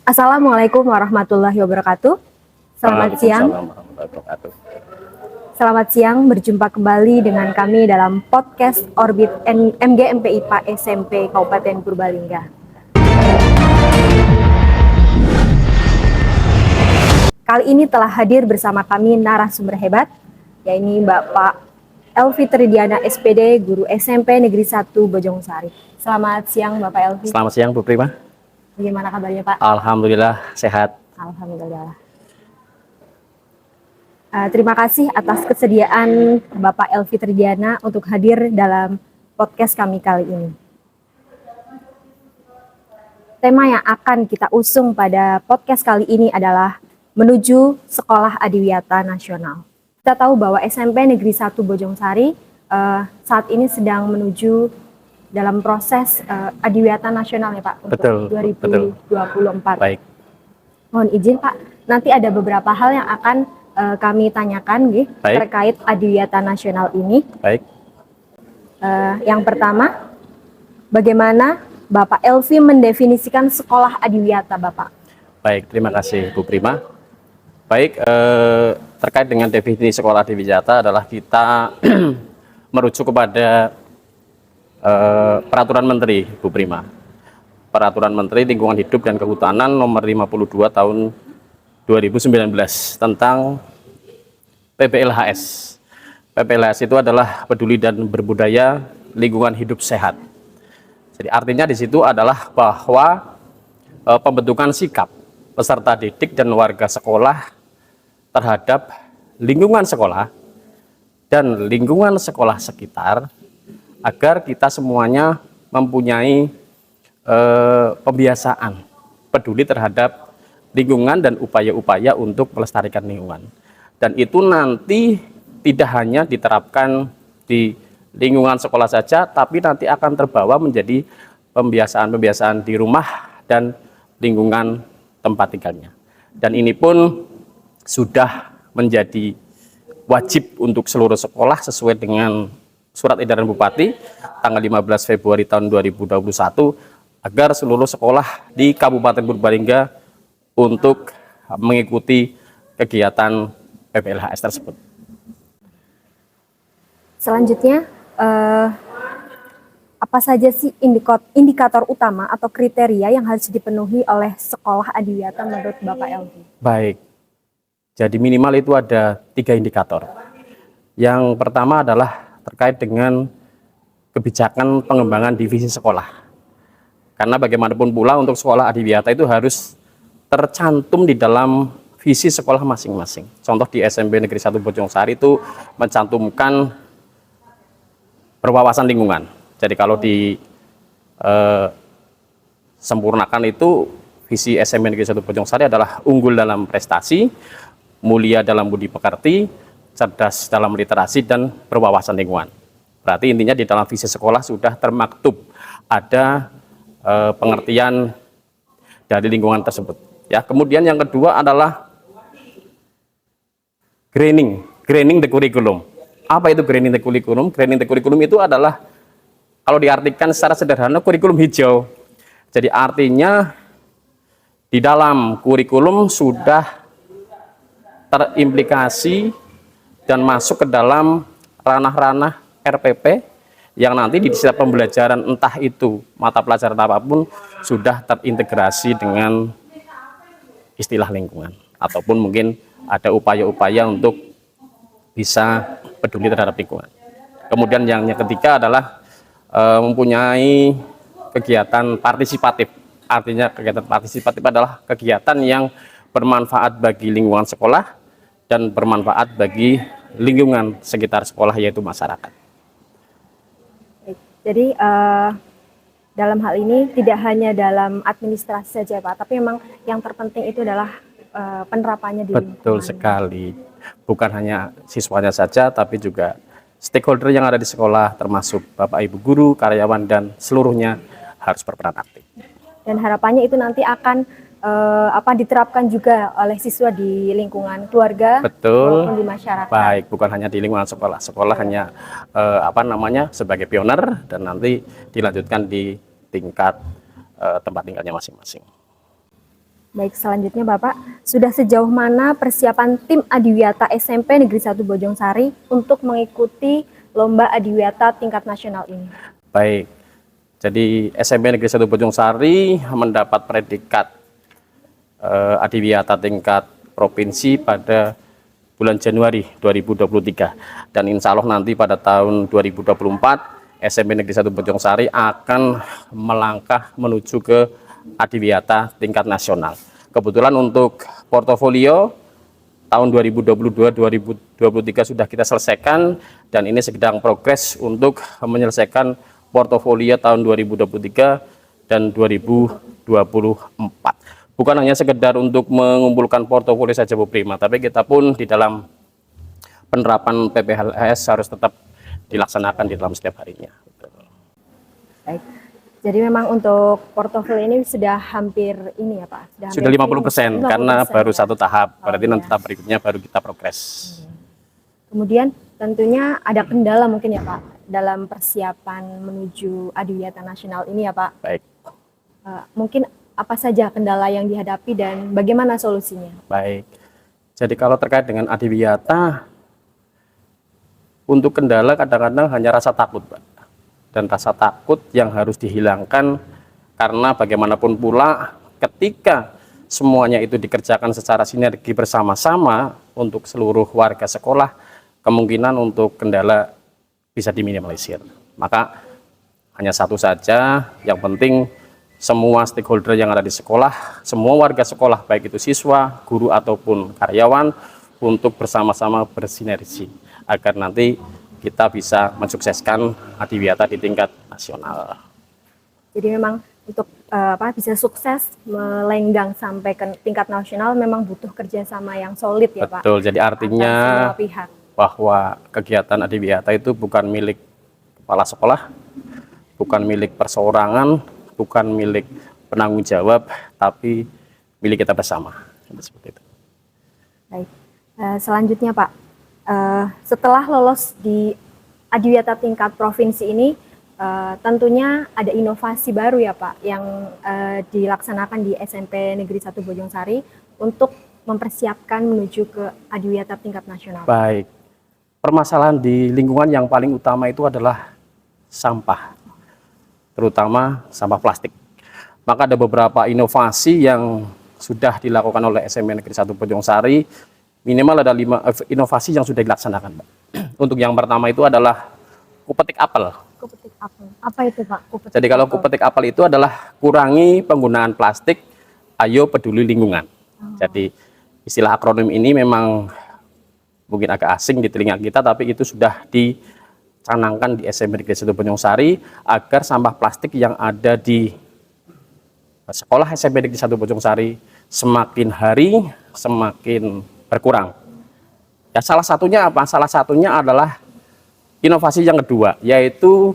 Assalamualaikum warahmatullahi wabarakatuh. Selamat siang. Selamat siang, berjumpa kembali dengan kami dalam podcast Orbit MGMP IPA SMP Kabupaten Purbalingga. Kali ini telah hadir bersama kami narasumber hebat, yaitu Bapak Elvi Tridiana SPD, Guru SMP Negeri 1 Bojongsari. Selamat siang Bapak Elvi. Selamat siang Bu Prima. Bagaimana kabarnya Pak? Alhamdulillah sehat. Alhamdulillah. Terima kasih atas kesediaan Bapak Elvi Tridiana untuk hadir dalam podcast kami kali ini. Tema yang akan kita usung pada podcast kali ini adalah menuju Sekolah Adiwiyata Nasional. Kita tahu bahwa SMP Negeri 1 Bojongsari saat ini sedang menuju dalam proses Adiwiyata Nasional ya Pak untuk 2024. Baik. Mohon izin Pak, nanti ada beberapa hal yang akan kami tanyakan terkait Adiwiyata Nasional ini. Baik. Yang pertama, bagaimana Bapak Elvi mendefinisikan sekolah adiwiyata Bapak? Baik, terima kasih Bu Prima. Baik, terkait dengan definisi sekolah adiwiyata adalah kita merujuk kepada Peraturan Menteri Bu Prima. Peraturan Menteri Lingkungan Hidup dan Kehutanan nomor 52 tahun 2019 tentang PPLHS. PPLHS itu adalah peduli dan berbudaya lingkungan hidup sehat. Jadi artinya di situ adalah bahwa pembentukan sikap peserta didik dan warga sekolah terhadap lingkungan sekolah dan lingkungan sekolah sekitar, agar kita semuanya mempunyai pembiasaan peduli terhadap lingkungan dan upaya-upaya untuk melestarikan lingkungan. Dan itu nanti tidak hanya diterapkan di lingkungan sekolah saja, tapi nanti akan terbawa menjadi pembiasaan-pembiasaan di rumah dan lingkungan tempat tinggalnya. Dan ini pun sudah menjadi wajib untuk seluruh sekolah sesuai dengan Surat Edaran Bupati tanggal 15 Februari tahun 2021 agar seluruh sekolah di Kabupaten Purbalingga untuk mengikuti kegiatan PPLHS tersebut. Selanjutnya, apa saja sih indikator utama atau kriteria yang harus dipenuhi oleh sekolah adiwiyata menurut Bapak Elvi? Baik, jadi minimal itu ada 3 indikator. Yang pertama adalah terkait dengan kebijakan pengembangan divisi sekolah. Karena bagaimanapun pula untuk sekolah adiwiyata itu harus tercantum di dalam visi sekolah masing-masing. Contoh di SMP Negeri 1 Bojongsari itu mencantumkan berwawasan lingkungan. Jadi kalau sempurnakan itu visi SMP Negeri 1 Bojongsari adalah unggul dalam prestasi, mulia dalam budi pekerti, cerdas dalam literasi, dan berwawasan lingkungan. Berarti intinya di dalam visi sekolah sudah termaktub ada pengertian dari lingkungan tersebut. Ya, kemudian yang kedua adalah greening the curriculum. Apa itu greening the curriculum? Greening the curriculum itu adalah kalau diartikan secara sederhana kurikulum hijau. Jadi artinya di dalam kurikulum sudah terimplikasi dan masuk ke dalam ranah-ranah RPP yang nanti di setiap pembelajaran entah itu mata pelajaran apapun sudah terintegrasi dengan istilah lingkungan, ataupun mungkin ada upaya-upaya untuk bisa peduli terhadap lingkungan. Kemudian yang ketiga adalah mempunyai kegiatan partisipatif. Artinya kegiatan partisipatif adalah kegiatan yang bermanfaat bagi lingkungan sekolah dan bermanfaat bagi lingkungan sekitar sekolah, yaitu masyarakat. Jadi dalam hal ini tidak hanya dalam administrasi saja Pak, tapi memang yang terpenting itu adalah penerapannya di lingkungan. Betul sekali, bukan hanya siswanya saja, tapi juga stakeholder yang ada di sekolah, termasuk Bapak Ibu guru, karyawan, dan seluruhnya harus berperan aktif. Dan harapannya itu nanti akan diterapkan juga oleh siswa di lingkungan keluarga, betul, maupun di masyarakat. Baik, bukan hanya di lingkungan sekolah. Sekolah hanya sebagai pioner, dan nanti dilanjutkan di tingkat tempat tinggalnya masing-masing. Baik, selanjutnya Bapak, sudah sejauh mana persiapan tim Adiwiyata SMP Negeri 1 Bojongsari untuk mengikuti lomba Adiwiyata tingkat nasional ini? Baik, jadi SMP Negeri 1 Bojongsari mendapat predikat Adiwiyata tingkat provinsi pada bulan Januari 2023, dan insya Allah nanti pada tahun 2024 SMP Negeri 1 Bojongsari akan melangkah menuju ke Adiwiyata tingkat nasional. Kebetulan untuk portofolio tahun 2022-2023 sudah kita selesaikan, dan ini sedang progres untuk menyelesaikan portofolio tahun 2023 dan 2024. Bukan hanya sekedar untuk mengumpulkan portofolio saja Bu Prima, tapi kita pun di dalam penerapan PPLS harus tetap dilaksanakan di dalam setiap harinya. Baik. Jadi memang untuk portofolio ini sudah hampir ini ya Pak? Sudah 50%, karena baru ya? satu tahap, berarti nanti Iya. tahap berikutnya baru kita progres. Kemudian tentunya ada kendala mungkin ya Pak dalam persiapan menuju Adiwiyata nasional ini ya Pak. Baik, Mungkin apa saja kendala yang dihadapi dan bagaimana solusinya? baik. Jadi kalau terkait dengan Adiwiyata, untuk kendala kadang-kadang hanya rasa takut, Pak. Dan rasa takut yang harus dihilangkan, karena bagaimanapun pula ketika semuanya itu dikerjakan secara sinergi bersama-sama untuk seluruh warga sekolah, kemungkinan untuk kendala bisa diminimalisir. Maka hanya satu saja, yang penting semua stakeholder yang ada di sekolah, semua warga sekolah, baik itu siswa, guru ataupun karyawan, untuk bersama-sama bersinergi agar nanti kita bisa mensukseskan Adiwiyata di tingkat nasional. Jadi memang untuk bisa sukses melenggang sampai ke tingkat nasional memang butuh kerjasama yang solid ya Pak. Betul, jadi artinya Antar semua pihak. bahwa kegiatan Adiwiyata itu bukan milik kepala sekolah, bukan milik perseorangan, bukan milik penanggung jawab, tapi milik kita bersama. Seperti itu. Baik. Selanjutnya Pak, setelah lolos di Adiwiyata tingkat provinsi ini, tentunya ada inovasi baru ya Pak yang dilaksanakan di SMP Negeri 1 Bojongsari untuk mempersiapkan menuju ke Adiwiyata tingkat nasional. Baik, permasalahan di lingkungan yang paling utama itu adalah sampah, terutama sampah plastik. Maka ada beberapa inovasi yang sudah dilakukan oleh SMP Negeri 1 Bojongsari. Minimal ada 5 inovasi yang sudah dilaksanakan, Pak. Untuk yang pertama itu adalah kupetik apel. Kupetik apel. Apa itu Pak? Kupetik Jadi kalau apel. kupetik apel itu adalah kurangi penggunaan plastik, ayo peduli lingkungan. Jadi istilah akronim ini memang mungkin agak asing di telinga kita, tapi itu sudah dicanangkan di SMP Negeri 1 Bojongsari agar sampah plastik yang ada di sekolah SMP Negeri 1 Bojongsari semakin hari semakin berkurang. Ya, salah satunya apa? Salah satunya adalah inovasi yang kedua, yaitu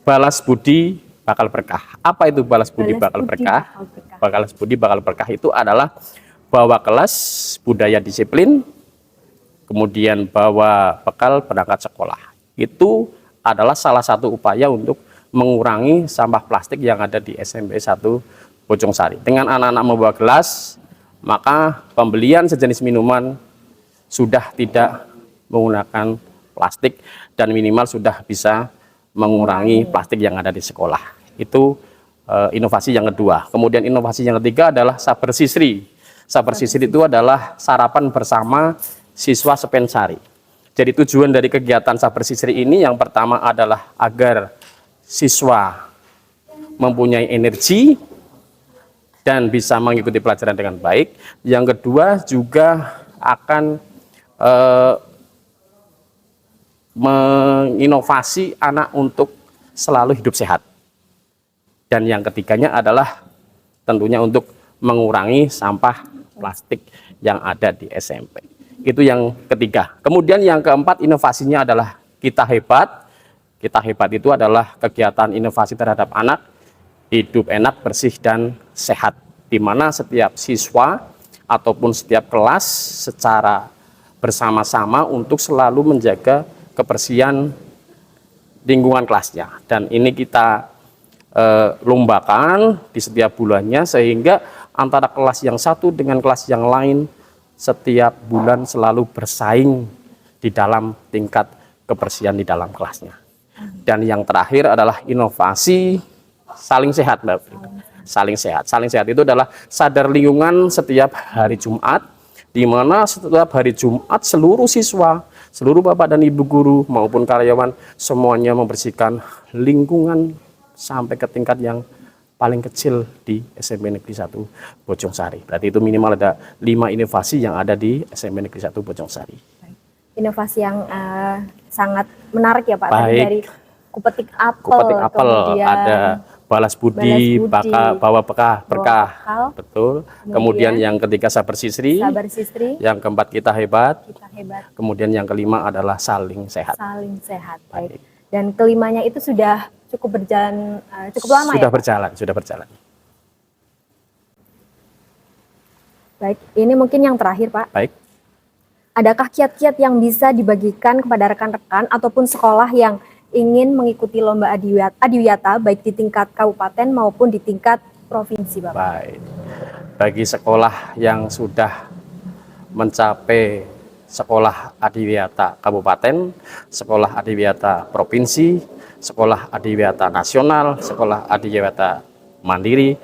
balas budi bakal berkah. Apa itu balas budi bakal berkah? Balas budi bakal berkah itu adalah bawa kelas budaya disiplin, kemudian bawa bekal berangkat sekolah. Itu adalah salah satu upaya untuk mengurangi sampah plastik yang ada di SMP 1 Bojongsari. Dengan anak-anak membawa gelas, maka pembelian sejenis minuman sudah tidak menggunakan plastik dan minimal sudah bisa mengurangi plastik yang ada di sekolah. Itu inovasi yang kedua. Kemudian inovasi yang ketiga adalah saber sisri. Saber sisri itu adalah sarapan bersama siswa Sepensari. Jadi tujuan dari kegiatan saber sisri ini yang pertama adalah agar siswa mempunyai energi dan bisa mengikuti pelajaran dengan baik. Yang kedua juga akan menginovasi anak untuk selalu hidup sehat. Dan yang ketiganya adalah tentunya untuk mengurangi sampah plastik yang ada di SMP. Itu yang ketiga. Kemudian yang keempat inovasinya adalah Kita Hebat. Kita Hebat itu adalah kegiatan inovasi terhadap anak hidup enak, bersih, dan sehat, di mana setiap siswa ataupun setiap kelas secara bersama-sama untuk selalu menjaga kebersihan lingkungan kelasnya. Dan ini kita lombakan di setiap bulannya, sehingga antara kelas yang satu dengan kelas yang lain setiap bulan selalu bersaing di dalam tingkat kebersihan di dalam kelasnya. Dan yang terakhir adalah inovasi saling sehat, Mbak. Saling sehat. Saling sehat itu adalah sadar lingkungan setiap hari Jumat, di mana setiap hari Jumat seluruh siswa, seluruh bapak dan ibu guru maupun karyawan semuanya membersihkan lingkungan sampai ke tingkat yang paling kecil di SMP Negeri 1 Bojongsari. Berarti itu minimal ada 5 inovasi yang ada di SMP Negeri 1 Bojongsari. Inovasi yang sangat menarik ya Pak. Baik. Tadi dari kupetik apel, Kupetik apel, kemudian ada balas budi, bawa berkah, bakal, betul. Kemudian yang ketiga sabar sisri, yang keempat kita hebat, kemudian yang kelima adalah saling sehat. Saling sehat, baik. Dan kelimanya itu sudah cukup berjalan, cukup lama sudah ya? Sudah berjalan. Baik, ini mungkin yang terakhir Pak. Baik. Adakah kiat-kiat yang bisa dibagikan kepada rekan-rekan ataupun sekolah yang ingin mengikuti lomba adiwiyata baik di tingkat kabupaten maupun di tingkat provinsi, Bapak? Baik. Bagi sekolah yang sudah mencapai sekolah adiwiyata kabupaten, sekolah adiwiyata provinsi, sekolah adiwiyata nasional, sekolah adiwiyata mandiri,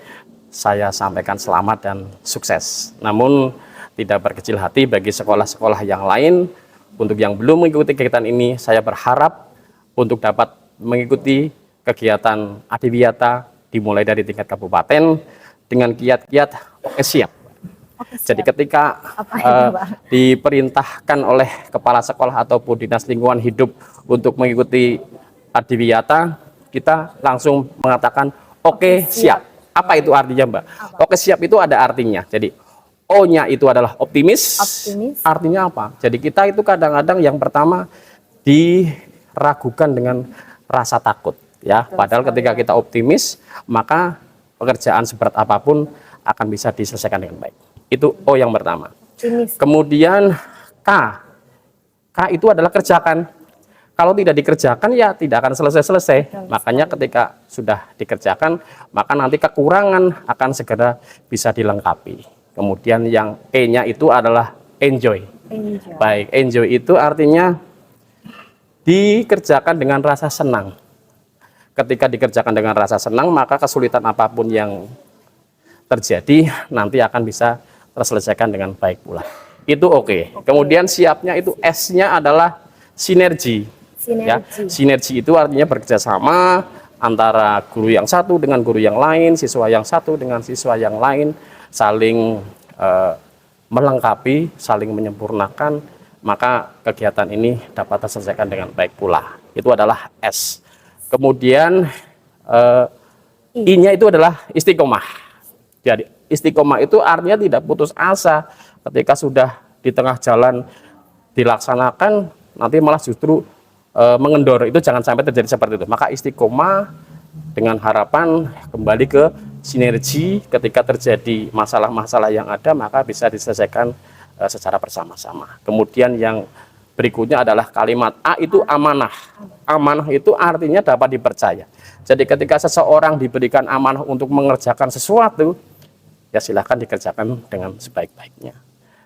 saya sampaikan selamat dan sukses. Namun tidak berkecil hati bagi sekolah-sekolah yang lain. Untuk yang belum mengikuti kegiatan ini, saya berharap untuk dapat mengikuti kegiatan adiwiyata dimulai dari tingkat kabupaten dengan kiat-kiat oke siap. Jadi ketika diperintahkan oleh kepala sekolah ataupun dinas lingkungan hidup untuk mengikuti adiwiyata, kita langsung mengatakan oke siap. Apa itu artinya, Mbak? Oke siap itu ada artinya. Jadi O-nya itu adalah optimis. Artinya apa? Jadi kita itu kadang-kadang yang pertama diragukan dengan rasa takut, ya. Padahal ketika kita optimis, maka pekerjaan seberat apapun akan bisa diselesaikan dengan baik. Itu O yang pertama. Optimis. Kemudian K itu adalah kerjakan. Kalau tidak dikerjakan ya tidak akan selesai-selesai. Makanya ketika sudah dikerjakan, maka nanti kekurangan akan segera bisa dilengkapi. Kemudian yang E-nya itu adalah enjoy. Baik, enjoy itu artinya dikerjakan dengan rasa senang. Ketika dikerjakan dengan rasa senang, maka kesulitan apapun yang terjadi nanti akan bisa terselesaikan dengan baik pula. Itu oke. Kemudian siapnya itu S-nya adalah sinergi. Ya, sinergi itu artinya bekerjasama antara guru yang satu dengan guru yang lain, siswa yang satu dengan siswa yang lain, saling melengkapi, saling menyempurnakan, maka kegiatan ini dapat terselesaikan dengan baik pula. Itu adalah S. Kemudian I-nya itu adalah istiqomah. Jadi istiqomah itu artinya tidak putus asa. Ketika sudah di tengah jalan dilaksanakan, nanti malah justru mengendor. Itu jangan sampai terjadi seperti itu. Maka istiqomah dengan harapan kembali ke sinergi. Ketika terjadi masalah-masalah yang ada, maka bisa diselesaikan secara bersama-sama. Kemudian yang berikutnya adalah kalimat A itu amanah. Amanah itu artinya dapat dipercaya. Jadi ketika seseorang diberikan amanah untuk mengerjakan sesuatu, ya silahkan dikerjakan dengan sebaik-baiknya.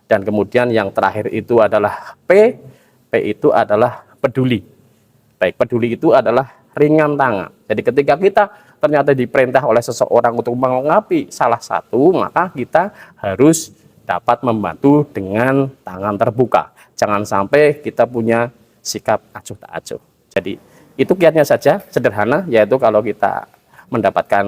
Dan kemudian yang terakhir itu adalah P. P itu adalah peduli. Baik, peduli itu adalah ringan tangan. Jadi ketika kita ternyata diperintah oleh seseorang untuk melengkapi salah satu, maka kita harus dapat membantu dengan tangan terbuka. Jangan sampai kita punya sikap acuh tak acuh. Jadi itu kiatnya saja, sederhana, yaitu kalau kita mendapatkan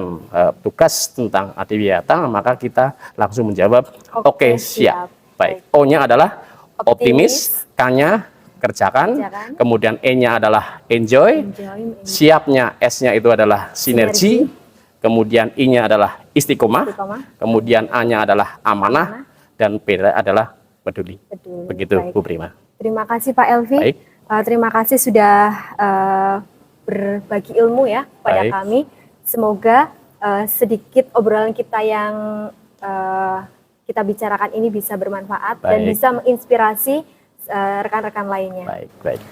tugas tentang adiwiyata, maka kita langsung menjawab oke, siap. Baik, O-nya adalah optimis, K-nya kerjakan, kemudian E-nya adalah enjoy, siapnya S-nya itu adalah sinergi, kemudian I-nya adalah istiqomah, kemudian A-nya adalah amanah, dan P adalah peduli. Begitu, baik. Bu Prima. Terima kasih Pak Elvi. Terima kasih sudah berbagi ilmu ya pada kami. Semoga sedikit obrolan kita yang kita bicarakan ini bisa bermanfaat dan bisa menginspirasi rekan-rekan lainnya. Baik.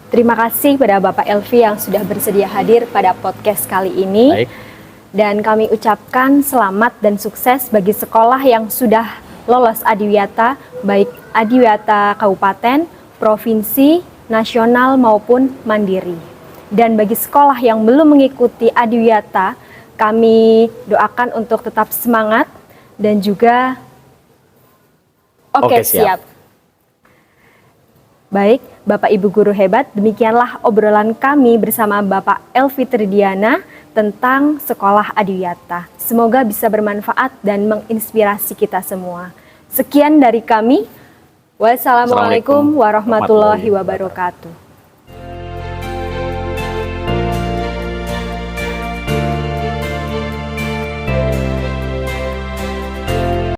Terima kasih pada Bapak Elvi yang sudah bersedia hadir pada podcast kali ini. Dan kami ucapkan selamat dan sukses bagi sekolah yang sudah lolos Adiwiyata, baik Adiwiyata Kabupaten, Provinsi, Nasional maupun Mandiri. Dan bagi sekolah yang belum mengikuti Adiwiyata, kami doakan untuk tetap semangat dan juga Oke, siap. Baik, Bapak Ibu guru hebat, demikianlah obrolan kami bersama Bapak Elvi Tridiana tentang sekolah Adiwiyata. Semoga bisa bermanfaat dan menginspirasi kita semua. Sekian dari kami. Wassalamualaikum warahmatullahi wabarakatuh.